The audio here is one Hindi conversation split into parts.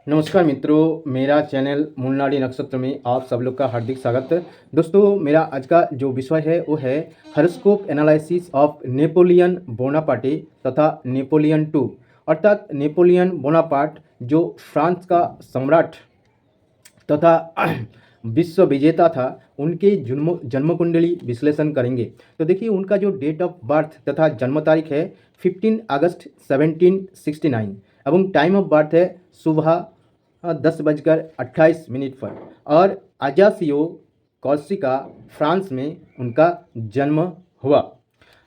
नमस्कार मित्रों, मेरा चैनल मूलनाडी नक्षत्र में आप सब लोग का हार्दिक स्वागत है। दोस्तों, मेरा आज का जो विषय है वो है horoscope analysis of Napoleon Bonaparte तथा नेपोलियन टू, अर्थात नेपोलियन बोनापार्ट जो फ्रांस का सम्राट तथा विश्व विजेता था, उनके जन्म जन्म कुंडली विश्लेषण करेंगे। तो देखिए, उनका जो डेट ऑफ बर्थ तथा जन्म तारीख है 15 अगस्त 1769 एवं टाइम ऑफ बर्थ है सुबह 10:28 पर, और अजासियो कॉर्सिका फ्रांस में उनका जन्म हुआ।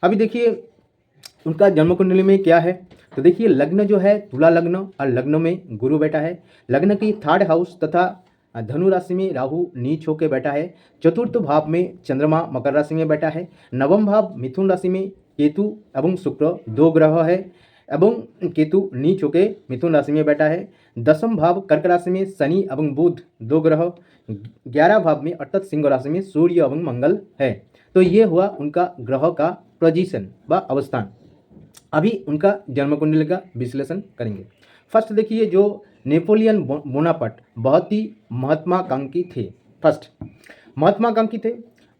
अभी देखिए उनका जन्म कुंडली में क्या है। तो देखिए, लग्न जो है तुला लग्न, और लग्न में गुरु बैठा है। लग्न की थर्ड हाउस तथा धनु राशि में राहु नीच होकर बैठा है। चतुर्थ भाव में चंद्रमा मकर राशि में बैठा है। नवम भाव मिथुन राशि में केतु एवं शुक्र दो ग्रह है, एवं केतु नीच होकर मिथुन राशि में बैठा है। दसम भाव कर्क राशि में शनि एवं बुध दो ग्रह। 11 भाव में अर्थात सिंह राशि में सूर्य एवं मंगल है। तो ये हुआ उनका ग्रह का पोजीशन व अवस्थान। अभी उनका जन्म कुंडली का विश्लेषण करेंगे। फर्स्ट देखिए, जो नेपोलियन बोनापार्ट बहुत ही महत्वाकांक्षी थे। फर्स्ट महत्वाकांक्षी थे।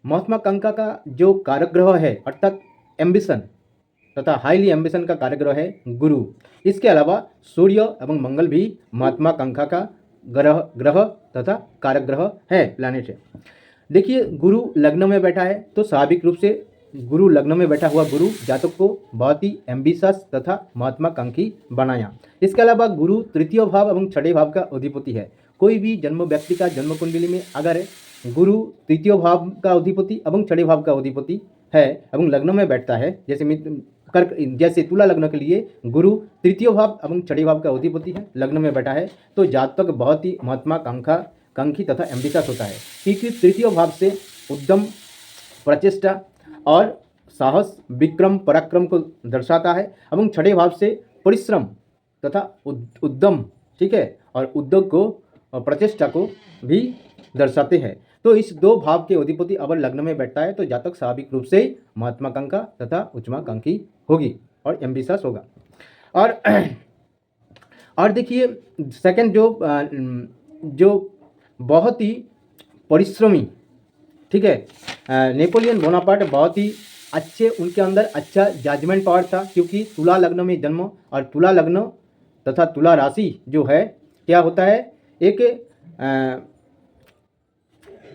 महत्वाकांक्षा का जो कारक ग्रह है अर्थात एम्बिशन तथा हाईली एम्बिशन का कारक ग्रह है गुरु। इसके अलावा सूर्य एवं मंगल भी महत्वाकांक्षा का ग्रह तथा कारक ग्रह है, प्लैनेट है। देखिए, गुरु लग्न में बैठा है, तो स्वाभाविक रूप से गुरु लग्न में बैठा हुआ गुरु जातक को बहुत ही एम्बिशस तथा महत्वाकांक्षी बनाया। इसके अलावा गुरु तृतीय भाव एवं छठे भाव का अधिपति है। कोई भी जन्म व्यक्ति का जन्म कुंडली में अगर गुरु तृतीय भाव का अधिपति एवं छठे भाव का अधिपति है एवं लग्न में बैठता है, जैसे तुला लग्न के लिए गुरु तृतीय भाव एवं छठे भाव का अधिपति है, लग्न में बैठा है, तो जातक बहुत ही महत्वाकांक्षी तथा एम्बिशस होता है, क्योंकि तृतीय भाव से उद्यम, प्रचेष्टा और साहस, विक्रम, पराक्रम को दर्शाता है, एवं छठे भाव से परिश्रम तथा उद्यम, ठीक है, और उद्योग को, प्रचेष्टा को भी दर्शाते हैं। तो इस दो भाव के अधिपति अगर लग्न में बैठता है तो जातक स्वाभाविक रूप से महत्वाकांक्षा तथा उच्चाकांक्षी होगी और एम्बिशस होगा। और देखिए, सेकंड जो बहुत ही परिश्रमी, ठीक है, नेपोलियन बोनापार्ट बहुत ही अच्छे, उनके अंदर अच्छा जजमेंट पावर था, क्योंकि तुला लग्न में जन्म, और तुला लग्न तथा तुला राशि जो है क्या होता है, एक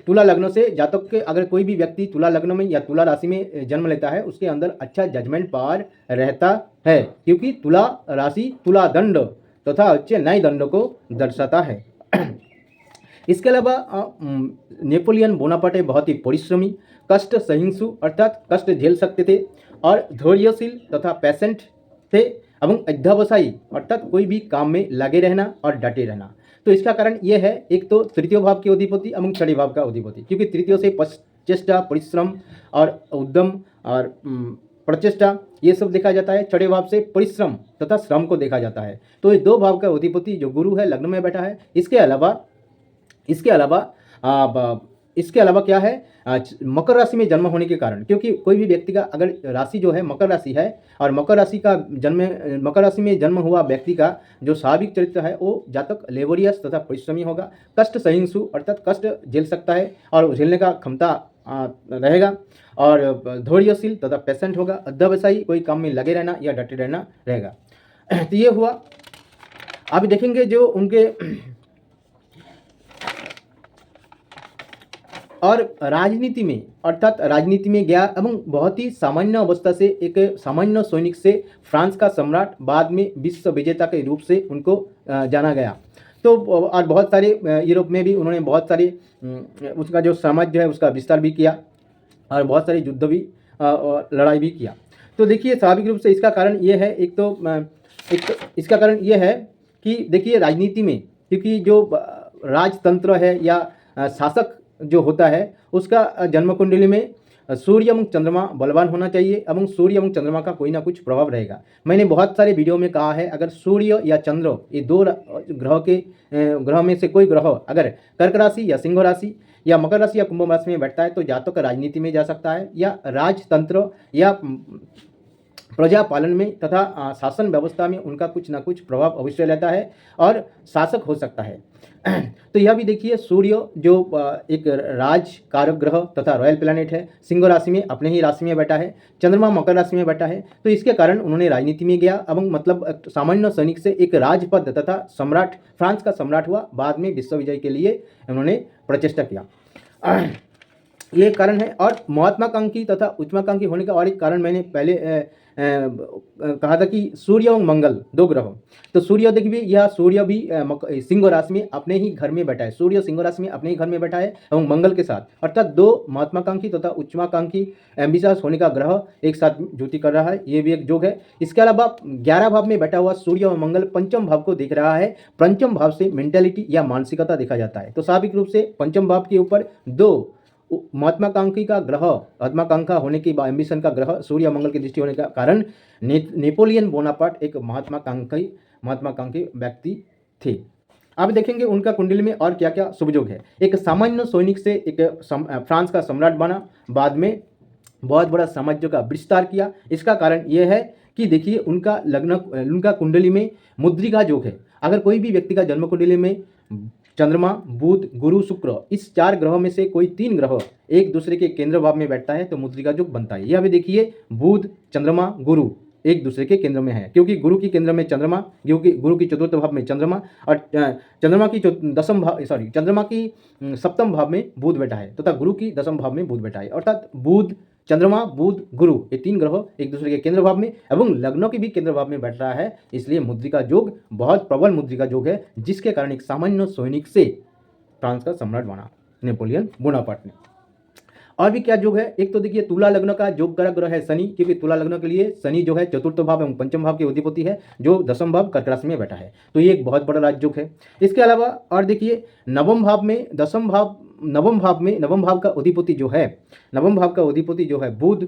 तुला लग्न से जातक के, अगर कोई भी व्यक्ति तुला लग्न में या तुला राशि में जन्म लेता है उसके अंदर अच्छा जजमेंट पावर रहता है, क्योंकि तुला राशि तुला दंड तथा अच्छे न्याय दंड को दर्शाता है। इसके अलावा नेपोलियन बोनापार्टे बहुत ही परिश्रमी, कष्ट सहिष्णु अर्थात कष्ट झेल सकते थे, और धैर्यशील तथा पेशेंट थे, एवं अध्यवसायी अर्थात कोई भी काम में लगे रहना और डटे रहना। तो इसका कारण यह है, एक तो तृतीय भाव के अधिपति एवं छठे भाव का अधिपति, क्योंकि तृतीय से चेष्टा, परिश्रम और उद्यम और प्रचेष्टा ये सब देखा जाता है। छठे भाव से परिश्रम तथा श्रम को देखा जाता है। तो ये दो भाव का अधिपति जो गुरु है लग्न में बैठा है। इसके अलावा क्या है, मकर राशि में जन्म होने के कारण, क्योंकि कोई भी व्यक्ति का अगर राशि जो है मकर राशि है, और मकर राशि में जन्म हुआ व्यक्ति का जो स्वाभाविक चरित्र है वो जातक लेबोरियस तथा परिश्रमी होगा, कष्ट सहिष्णु अर्थात कष्ट झेल सकता है और झेलने का क्षमता रहेगा, और धैर्यशील तथा पेशेंट होगा, अध्यवसायी कोई काम में लगे रहना या डटे रहना रहेगा। तो ये हुआ। आप देखेंगे जो उनके और राजनीति में, अर्थात राजनीति में गया एवं बहुत ही सामान्य अवस्था से एक सामान्य सैनिक से फ्रांस का सम्राट, बाद में विश्व विजेता के रूप से उनको जाना गया। तो और बहुत सारे यूरोप में भी उन्होंने बहुत सारे उसका जो साम्राज्य है उसका विस्तार भी किया, और बहुत सारे युद्ध भी लड़ाई भी किया। तो देखिए, स्वाभाविक रूप से इसका कारण ये है, एक तो इसका कारण ये है कि देखिए राजनीति में, क्योंकि जो राजतंत्र है या शासक जो होता है उसका जन्म कुंडली में सूर्य एवं चंद्रमा बलवान होना चाहिए, एवं सूर्य एवं चंद्रमा का कोई ना कुछ प्रभाव रहेगा। मैंने बहुत सारे वीडियो में कहा है, अगर सूर्य या चंद्र ये दो ग्रह में से कोई ग्रह अगर कर्क राशि या सिंह राशि या मकर राशि या कुंभ राशि में बैठता है तो जातक राजनीति में जा सकता है, या राजतंत्र या प्रजा पालन में तथा शासन व्यवस्था में उनका कुछ ना कुछ प्रभाव अवश्य रहता है और शासक हो सकता है। तो यह भी देखिए, सूर्य जो एक राज कारक ग्रह तथा रॉयल प्लैनेट है, सिंह राशि में अपने ही राशि में बैठा है, चंद्रमा मकर राशि में बैठा है, तो इसके कारण उन्होंने राजनीति में गया एवं मतलब सामान्य सैनिक से एक राजपद तथा सम्राट, फ्रांस का सम्राट हुआ। बाद में विश्व विजय के लिए उन्होंने प्रचेष्टा किया। ये कारण है। और महत्वाकांक्षी तथा उच्चाकांक्षी होने का और एक कारण मैंने पहले कहा था कि सूर्य और मंगल दो ग्रह। तो सूर्य देखिए, यह सूर्य भी सिंह राशि में अपने ही घर में बैठा है, सूर्य सिंह राशि में अपने ही घर में बैठा है एवं मंगल के साथ, अर्थात दो महत्वाकांक्षी तथा उच्चाकांक्षी एम्बिशियस होने का ग्रह एक साथ ज्योति कर रहा है, ये भी एक योग है। इसके अलावा 11 भाव में बैठा हुआ सूर्य और मंगल पंचम भाव को देख रहा है। पंचम भाव से मेंटेलिटी या मानसिकता देखा जाता है। तो स्वाभाविक रूप से पंचम भाव के ऊपर दो महत्वाकांक्षी का ग्रह, महत्वाकांक्षा होने की एम्बिशन का ग्रह सूर्य मंगल की दृष्टि होने का कारण नेपोलियन बोनापार्ट एक महत्वाकांक्षी व्यक्ति थे। अब देखेंगे उनका कुंडली में और क्या क्या शुभयोग है। एक सामान्य सैनिक से एक फ्रांस का सम्राट बना, बाद में बहुत बड़ा साम्राज्य का विस्तार किया। इसका कारण यह है कि देखिए उनका लग्न, उनका कुंडली में मुद्रिका योग है। अगर कोई भी व्यक्ति का जन्म कुंडली में चंद्रमा, बुध, गुरु, शुक्र, इस 4 ग्रहों में से कोई 3 ग्रह एक दूसरे के केंद्र भाव में बैठता है तो मुद्रिका योग बनता है। यह भी देखिए, बुध, चंद्रमा, गुरु एक दूसरे के केंद्र में है, क्योंकि गुरु की केंद्र में चंद्रमा, क्योंकि गुरु की चतुर्थ भाव में चंद्रमा और चंद्रमा की चंद्रमा की सप्तम भाव में बुध बैठा है तथा गुरु की दसम भाव में बुध बैठा है। अर्थात बुध, चंद्रमा, बुध, गुरु ये 3 ग्रह एक दूसरे के केंद्र भाव में एवं लग्नों के भी केंद्र भाव में बैठ रहा है। इसलिए मुद्रिका योग बहुत प्रबल मुद्रिका योग है, जिसके कारण एक सामान्य सैनिक से फ्रांस का सम्राट बना नेपोलियन बोनापार्ट ने। और भी क्या योग है, एक तो देखिए तुला लग्न का योग कारक ग्रह है शनि, क्योंकि तुला लग्न के लिए शनि जो है चतुर्थ भाव एवं पंचम भाव के अधिपति है, जो दसम भाव कर्क राशि में बैठा है, तो ये एक बहुत बड़ा राजयोग है। इसके अलावा और देखिए नवम भाव में नवम भाव का अधिपति जो है, नवम भाव का अधिपति जो है बुध,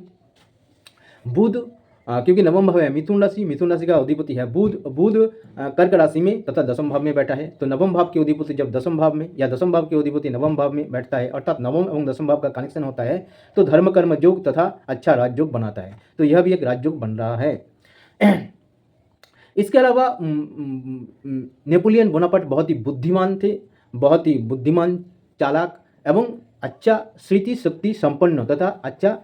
क्योंकि नवम भाव है मिथुन राशि का अधिपति है बुध कर्क राशि में तथा दसम भाव में बैठा है। तो नवम भाव के अधिपति जब दसम भाव में या दसम भाव के अधिपति नवम भाव में बैठता है, अर्थात नवम एवं दसम भाव का कनेक्शन होता है, तो धर्म कर्म योग तथा अच्छा राजयोग बनाता है। तो यह भी एक राजयोग बन रहा है। इसके अलावा नेपोलियन बोनापार्ट बहुत ही बुद्धिमान थे, बहुत ही बुद्धिमान, चालाक एवं अच्छा स्मृति शक्ति संपन्न तथा अच्छा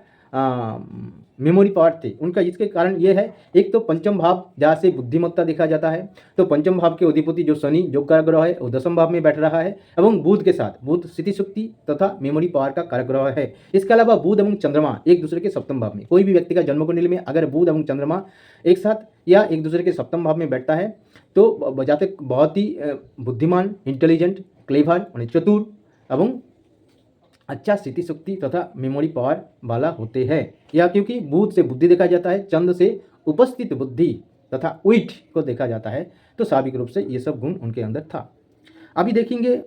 मेमोरी पावर थे उनका। इसके कारण ये है, एक तो पंचम भाव जहाँ से बुद्धिमत्ता देखा जाता है, तो पंचम भाव के अधिपति जो शनि योग कारक ग्रह है वो दसम भाव में बैठ रहा है एवं बुध के साथ, बुध स्थिति शक्ति तथा मेमोरी पावर का कारक ग्रह है। इसके अलावा बुध एवं चंद्रमा एक दूसरे के सप्तम भाव में, कोई भी व्यक्ति का जन्म कुंडली में अगर बुध एवं चंद्रमा एक साथ या एक दूसरे के सप्तम भाव में बैठता है तो जातक बहुत ही बुद्धिमान, इंटेलिजेंट, क्लेवर, चतुर एवं अच्छा स्थिति शक्ति तथा मेमोरी पावर वाला होते हैं। या क्योंकि बुध से बुद्धि देखा जाता है, चंद्र से उपस्थित बुद्धि तथा विट को देखा जाता है, तो स्वाभाविक रूप से ये सब गुण उनके अंदर था। अभी देखेंगे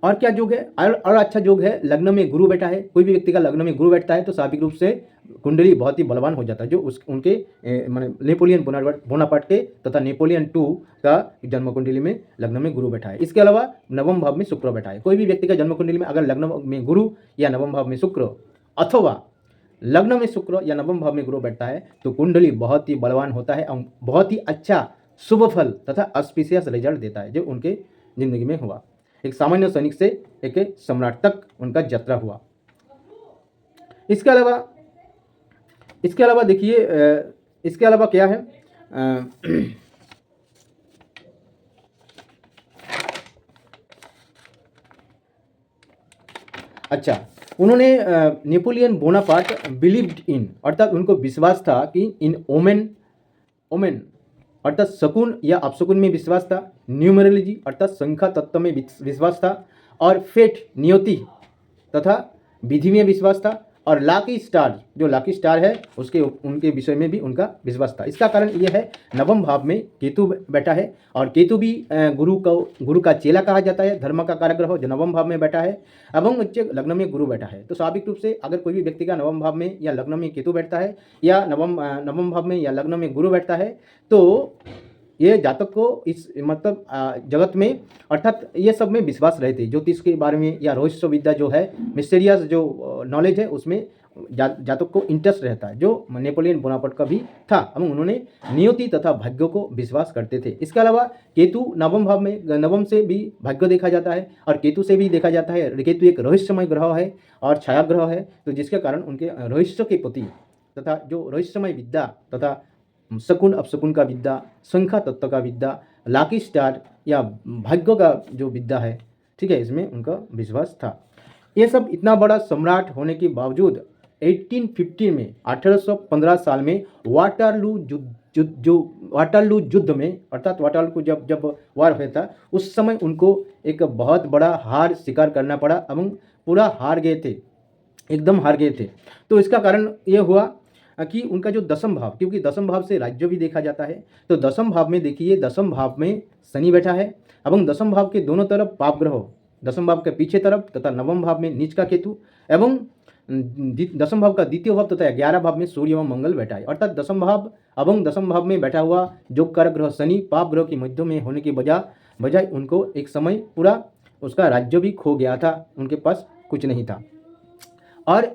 और क्या योग है, और अच्छा योग है, लग्न में गुरु बैठा है। कोई भी व्यक्ति का लग्न में गुरु बैठता है तो स्वाभाविक रूप से कुंडली बहुत ही बलवान हो जाता है, जो उनके माने नेपोलियन बोनापार्ट के तथा नेपोलियन 2 का जन्म कुंडली में लग्न में गुरु बैठा है। इसके अलावा नवम भाव में शुक्र बैठा है। कोई भी व्यक्ति का जन्म कुंडली में अगर लग्न में गुरु या नवम भाव में शुक्र अथवा लग्न में शुक्र या नवम भाव में गुरु बैठता है तो कुंडली बहुत ही बलवान होता है और बहुत ही अच्छा शुभ फल तथा ऑस्पिशियस रिजल्ट देता है, जो उनके जिंदगी में हुआ। एक सामान्य सैनिक से एक सम्राट तक उनका यात्रा हुआ। इसके अलावा देखिए, इसके अलावा क्या है, अच्छा, उन्होंने नेपोलियन बोनापार्ट बिलीव्ड इन, अर्थात उनको विश्वास था कि इन ओमेन अर्थात शकुन या अपशकुन में विश्वास था, न्यूमरोलॉजी अर्थात संख्या तत्व में विश्वास था, और फेट नियति तथा विधि में विश्वास था, और लाकी स्टार जो लाकी स्टार है उसके उनके विषय में भी उनका विश्वास था। इसका कारण यह है, नवम भाव में केतु बैठा है और केतु भी गुरु का चेला कहा जाता है, धर्म का कारक ग्रह जो नवम भाव में बैठा है एवं लग्न में गुरु बैठा है। तो स्वाभाविक रूप से अगर कोई भी व्यक्ति का नवम भाव में या लग्न में केतु बैठता है या नवम भाव में या लग्न में गुरु बैठता है तो ये जातक को इस मतलब जगत में अर्थात ये सब में विश्वास रहते, ज्योतिष के बारे में या रहस्य विद्या जो है, मिस्टीरियस जो नॉलेज है उसमें जातक को इंटरेस्ट रहता है, जो नेपोलियन बोनापार्ट का भी था, एवं उन्होंने नियति तथा भाग्य को विश्वास करते थे। इसके अलावा केतु नवम से भी भाग्य देखा जाता है और केतु से भी देखा जाता है। केतु एक रहस्यमय ग्रह है और छाया ग्रह है, तो जिसके कारण उनके रहस्य के प्रति तथा जो रहस्यमय विद्या तथा शकुन अपशकुन का विद्या, संख्या तत्व का विद्या, लाकी स्टार या भाग्य का जो विद्या है, ठीक है, इसमें उनका विश्वास था। ये सब इतना बड़ा सम्राट होने के बावजूद 1815 में 1815 साल में वाटरलू युद्ध में, अर्थात वाटरलू को जब वार हुआ था, उस समय उनको एक बहुत बड़ा हार स्वीकार करना पड़ा एवं पूरा हार गए थे, एकदम हार गए थे। तो इसका कारण ये हुआ कि उनका जो दसम भाव, क्योंकि दसम भाव से राज्य भी देखा जाता है, तो दसम भाव में देखिए, दसम भाव में शनि बैठा है एवं दसम भाव के दोनों तरफ पाप ग्रह, दसम भाव के पीछे तरफ तथा नवम भाव में नीच का केतु एवं दसम भाव का द्वितीय भाव तथा 11 भाव में सूर्य एवं मंगल बैठा है। अर्थात दसम भाव एवं दसम भाव में बैठा हुआ जो कारक ग्रह शनि पाप ग्रह के मध्य में होने की बजाय उनको एक समय पूरा उसका राज्य भी खो गया था, उनके पास कुछ नहीं था। और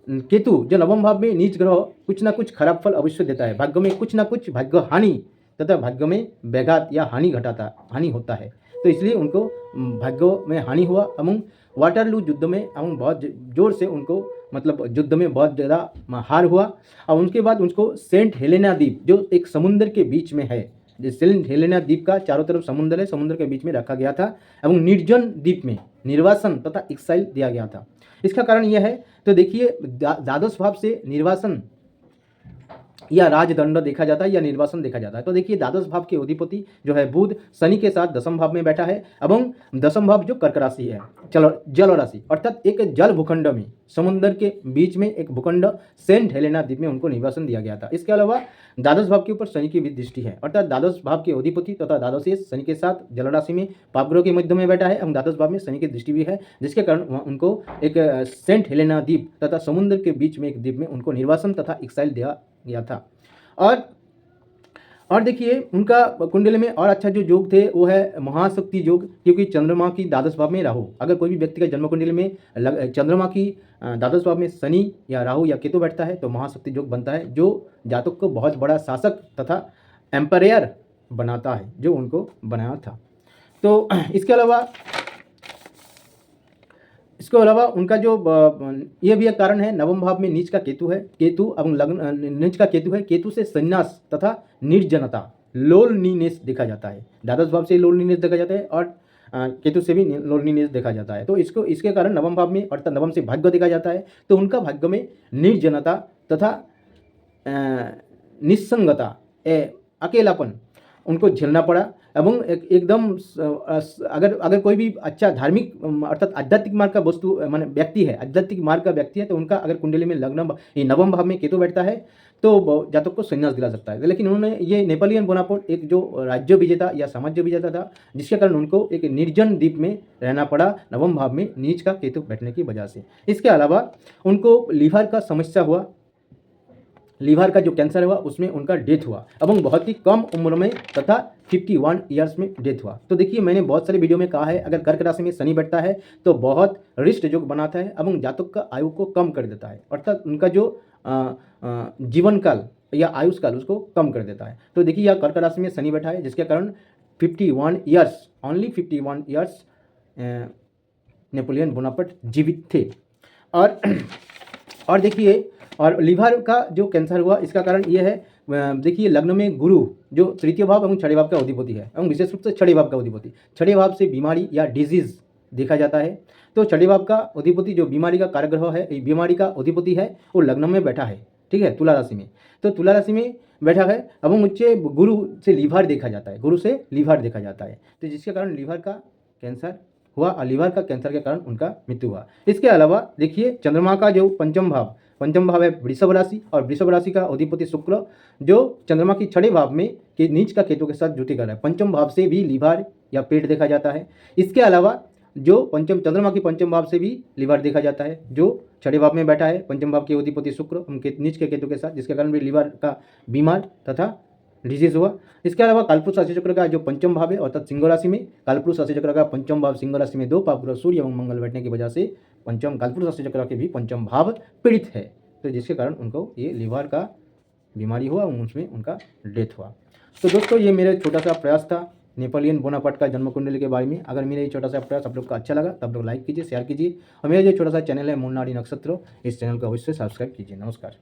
केतु जो नवम भाव में नीच ग्रह कुछ ना कुछ खराब फल अवश्य देता है, भाग्य में कुछ ना कुछ भाग्य हानि तथा भाग्य में व्याघात या हानि होता है। तो इसलिए उनको भाग्य में हानि हुआ एवं वाटरलू युद्ध में एवं बहुत जोर से उनको मतलब युद्ध में बहुत ज़्यादा हार हुआ। और उनके बाद उनको सेंट हेलेना द्वीप जो एक समुद्र के बीच में है, जिस सेंट हेलेना द्वीप का चारों तरफ समुद्र है, समुद्र के बीच में रखा गया था एवं निर्जन द्वीप में निर्वासन तथा एक्साइल दिया गया था। इसका कारण यह है, तो देखिए द्वादश भाव से निर्वासन या राजदंड देखा जाता है या निर्वासन देखा जाता है। तो देखिए द्वादश भाव के अधिपति जो है बुध शनि के साथ दसम भाव में बैठा है एवं दसम भाव जो कर्क राशि है, जल राशि, अर्थात एक जल भूखंड में समुद्र के बीच में एक भूखंड सेंट हेलेना द्वीप में उनको निवासन दिया गया था। इसके अलावा द्वादश भाव के ऊपर शनि की भी दृष्टि है, अर्थात द्वादश भाव के अधिपति तथा द्वादश शनि के साथ जल राशि में पापग्रह के मध्य में बैठा है एवं द्वादश भाव में शनि की दृष्टि भी है, जिसके कारण उनको एक सेंट हेलेना द्वीप तथा समुद्र के बीच में एक द्वीप में उनको निर्वासन तथा एक्साइल दिया गया था। और देखिए उनका कुंडली में और अच्छा जो योग थे वो है महाशक्ति योग, क्योंकि चंद्रमा की द्वादश भाव में राहु, अगर कोई भी व्यक्ति का जन्म कुंडली में चंद्रमा की द्वादश भाव में शनि या राहु या केतु बैठता है तो महाशक्ति योग बनता है, जो जातक को बहुत बड़ा शासक तथा एम्पायर बनाता है, जो उनको बनाया था। तो इसके अलावा उनका जो ये भी एक कारण है, नवम भाव में नीच का केतु है, केतु एवं लग्न नीच का केतु है, केतु से संन्यास तथा निर्जनता लोनलीनेस देखा जाता है, द्वादश भाव से लोनलीनेस देखा जाता है और केतु से भी लोनलीनेस देखा जाता है। तो इसके कारण नवम भाव में अर्थात नवम से भाग्य देखा जाता है, तो उनका भाग्य में निर्जनता तथा निस्संगता अकेलापन उनको झेलना पड़ा एवं एकदम अगर कोई भी अच्छा धार्मिक अर्थात आध्यात्मिक मार्ग का वस्तु माने व्यक्ति है, आध्यात्मिक मार्ग का व्यक्ति है, तो उनका अगर कुंडली में नवम भाव में केतु बैठता है तो जातक को संन्यास दिला सकता है। लेकिन उन्होंने ये नेपोलियन बोनापार्ट एक जो राज्य विजेता या साम्राज्य विजेता था, जिसके कारण उनको एक निर्जन द्वीप में रहना पड़ा नवम भाव में नीच का केतु बैठने की वजह से। इसके अलावा उनको लीवर का समस्या हुआ, लीवर का जो कैंसर हुआ उसमें उनका डेथ हुआ एवं बहुत ही कम उम्र में तथा 51 ईयर्स में डेथ हुआ। तो देखिए मैंने बहुत सारे वीडियो में कहा है, अगर कर्क राशि में शनि बैठता है तो बहुत रिष्ट योग बनाता है एवं जातक का आयु को कम कर देता है, अर्थात उनका जो जीवन काल या आयुष काल उसको कम कर देता है। तो देखिए यह कर्क राशि में शनि बैठा है, जिसके कारण 51 years only 51 years Napoleon Bonaparte जीवित थे। और देखिए और लीवर का जो कैंसर हुआ इसका कारण ये है, देखिए लग्न में गुरु जो तृतीय भाव एवं छठे भाव का अधिपति है एवं विशेष रूप से छठे भाव का अधिपति, छठे भाव से बीमारी या डिजीज देखा जाता है। तो छठे भाव का अधिपति जो बीमारी का कारक ग्रह है, बीमारी का अधिपति है, वो लग्न में बैठा है, ठीक है, तुला राशि में। तो तुला राशि में बैठा है एवं उच्च गुरु से लीवर देखा जाता है, गुरु से लीवर देखा जाता है, तो जिसके कारण लीवर का कैंसर हुआ और लीवर का कैंसर के कारण उनका मृत्यु हुआ। इसके अलावा देखिए चंद्रमा का जो पंचम भाव है वृषभ राशि, और वृषभ राशि का अधिपति शुक्र जो चंद्रमा की छठे भाव में के नीच का केतु के साथ जुटी कर रहा है, पंचम भाव से भी लीवर या पेट देखा जाता है। इसके अलावा जो चंद्रमा की पंचम भाव से भी लीवर देखा जाता है, जो छठे भाव में बैठा है पंचम भाव के अधिपति शुक्र नीच के केतु के साथ, जिसके कारण भी लीवर का बीमार तथा डिजीज हुआ। इसके अलावा कालपुरुष राशि चक्र का जो पंचम भाव है अर्थात सिंह राशि में, कालपुरुष राशि चक्र का पंचम भाव सिंह राशि में 2 पाप ग्रह सूर्य एवं मंगल बैठने की वजह से पंचम कालपुरुष राशि चक्र के भी पंचम भाव पीड़ित है, तो जिसके कारण उनको ये लीवर का बीमारी हुआ और उसमें उनका डेथ हुआ। तो दोस्तों ये मेरा छोटा सा प्रयास था नेपोलियन बोनापार्ट का जन्म कुंडली के बारे में। अगर मेरा ये छोटा सा प्रयास आप लोग को अच्छा लगा तो आप लोग लाइक कीजिए, शेयर कीजिए और मेरा जो छोटा सा चैनल है मूलनाड़ी नक्षत्र, इस चैनल को अवश्य सब्सक्राइब कीजिए। नमस्कार।